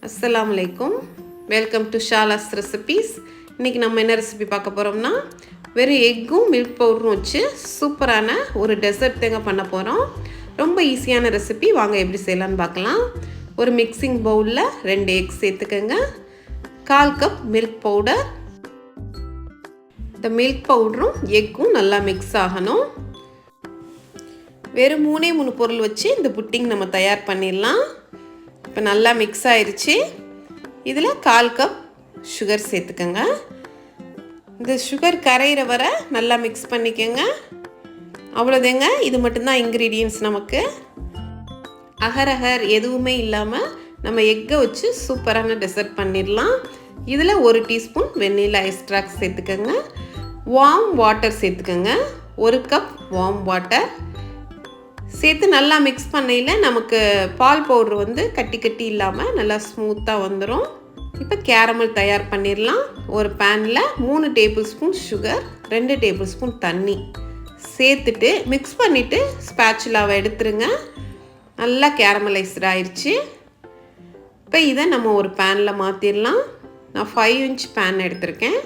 அஸ்ஸலாமு அலைக்கும். Welcome to Shala's recipes. இன்றைக்கி நம்ம என்ன ரெசிபி பார்க்க போகிறோம்னா, வெறும் எக்கும் மில்க் பவுடரும் வச்சு சூப்பரான ஒரு டெசர்ட் தாங்க பண்ண போகிறோம். ரொம்ப ஈஸியான ரெசிபி. வாங்க எப்படி செய்யலான்னு பார்க்கலாம். ஒரு மிக்சிங் பவுலில் 2 எக் சேர்த்துக்கோங்க. 1/4 கப் மில்க் பவுடர். இந்த மில்க் பவுடரும் எக்கும் நல்லா மிக்ஸ் ஆகணும். வெறும் 3 பொருள் வச்சு இந்த புட்டிங் நம்ம தயார் பண்ணிடலாம். இப்போ நல்லா மிக்ஸ் ஆயிடுச்சு. இதில் 1/4 கப் சுகர் சேர்த்துக்கோங்க. இந்த சுகர் கரையிற வரை நல்லா மிக்ஸ் பண்ணிக்கோங்க. அவ்வளோதாங்க. இது மட்டும்தான் இன்க்ரீடியன்ட்ஸ். நமக்கு அகர் எதுவுமே இல்லாமல் நம்ம எக்கை வச்சு சூப்பரான டெசர்ட் பண்ணிடலாம். இதில் 1 டீஸ்பூன் வெண்ணிலா எக்ஸ்ட்ராக்ட் சேர்த்துக்கோங்க. வார்ம் வாட்டர் சேர்த்துக்கோங்க. 1 கப் வார்ம் வாட்டர் சேர்த்து நல்லா மிக்ஸ் பண்ணையில் நமக்கு பால் பவுட்ரு கட்டி இல்லாமல் நல்லா ஸ்மூத்தாக வந்துடும். இப்போ கேரமல் தயார் பண்ணிடலாம். ஒரு பேனில் 3 table spoon sugar, 2 table spoon தண்ணி சேர்த்துட்டு மிக்ஸ் பண்ணிவிட்டு ஸ்பேச்சுலாவை எடுத்துருங்க. நல்லா கேரமலைஸ்ட் ஆயிடுச்சு. இப்போ இதை நம்ம ஒரு பேனில் மாற்றிடலாம். நான் 5 இன்ச் பேன் எடுத்திருக்கேன்.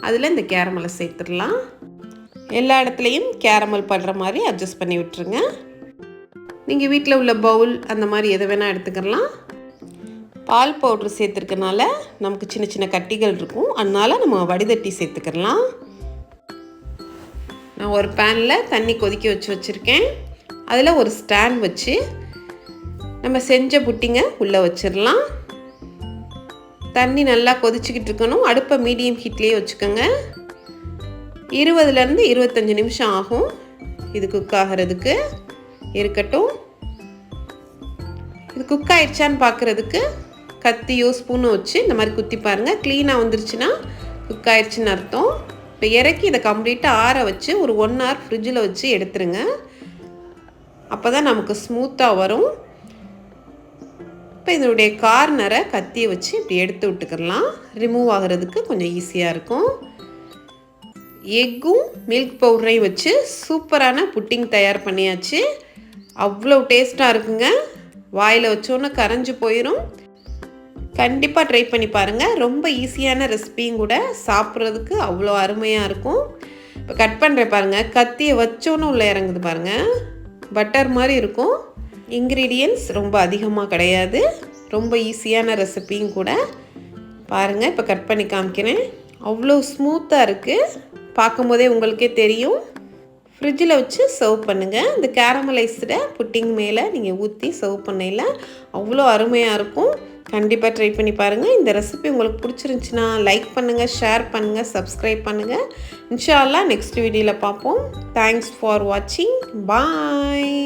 அதில் இந்த கேரமலை சேர்த்துடலாம். எல்லா இடத்துலையும் கேரமல் படுற மாதிரி அட்ஜஸ்ட் பண்ணி விட்டுருங்க. நீங்கள் வீட்டில் உள்ள பவுல் அந்த மாதிரி எதை வேணால் எடுத்துக்கலாம். பால் பவுட்ரு சேர்த்துருக்கனால நமக்கு சின்ன சின்ன கட்டிகள் இருக்கும். அதனால் நம்ம வடிதட்டி சேர்த்துக்கலாம். நான் ஒரு பேனில் தண்ணி கொதிக்க வச்சுருக்கேன். அதில் ஒரு ஸ்டாண்ட் வச்சு நம்ம செஞ்ச புட்டிங்க உள்ளே வச்சிடலாம். தண்ணி நல்லா கொதிச்சுக்கிட்டு இருக்கணும். அடுப்பை மீடியம் ஹீட்லேயே வச்சுக்கோங்க. 20 to 25 நிமிஷம் ஆகும் இது குக் ஆகிறதுக்கு. இருக்கட்டும். இது குக் ஆயிடுச்சான்னு பார்க்குறதுக்கு கத்தியோ ஸ்பூனோ வச்சு இந்த மாதிரி குத்தி பாருங்கள். க்ளீனாக வந்துருச்சுன்னா குக் ஆயிடுச்சுன்னு அர்த்தம். இப்போ இறக்கி இதை கம்ப்ளீட்டாக ஆற வச்சு ஒரு 1 hour ஃப்ரிட்ஜில் வச்சு எடுத்துருங்க. அப்போ தான் நமக்கு ஸ்மூத்தாக வரும். இப்போ இதனுடைய கார்னரை கத்தியை வச்சு இப்படி எடுத்து விட்டுக்கலாம். ரிமூவ் ஆகிறதுக்கு கொஞ்சம் ஈஸியாக இருக்கும். எக்கும் மில்க் பவுடரையும் வச்சு சூப்பரான புட்டிங் தயார் பண்ணியாச்சு. அவ்வளோ டேஸ்ட்டாக இருக்குங்க. வாயில் வச்சோன்னே கரைஞ்சி போயிடும். கண்டிப்பாக ட்ரை பண்ணி பாருங்கள். ரொம்ப ஈஸியான ரெசிபியும் கூட. சாப்பிட்றதுக்கு அவ்வளோ அருமையாக இருக்கும். இப்போ கட் பண்ணுறேன் பாருங்கள். கத்தியை வச்சோன்னு உள்ளே இறங்குது பாருங்கள். பட்டர் மாதிரி இருக்கும். இன்க்ரீடியன்ட்ஸ் ரொம்ப அதிகமாக கிடையாது. ரொம்ப ஈஸியான ரெசிபியும் கூட. பாருங்கள், இப்போ கட் பண்ணி காமிக்கிறேன். அவ்வளோ ஸ்மூத்தாக இருக்குது. பார்க்கும்போதே உங்களுக்கே தெரியும். ஃப்ரிட்ஜில் வச்சு சர்வ் பண்ணுங்கள். இந்த கேரமலைஸ்டு புட்டிங் மேலே நீங்கள் ஊற்றி சர்வ் பண்ணையில் அவ்வளோ அருமையாக இருக்கும். கண்டிப்பாக ட்ரை பண்ணி பாருங்கள். இந்த ரெசிபி உங்களுக்கு பிடிச்சிருந்துச்சின்னா லைக் பண்ணுங்கள், ஷேர் பண்ணுங்கள், சப்ஸ்கிரைப் பண்ணுங்கள். இன்ஷா அல்லாஹ் நெக்ஸ்ட் வீடியோவில் பார்ப்போம். தேங்க்ஸ் ஃபார் வாட்சிங். பாய்.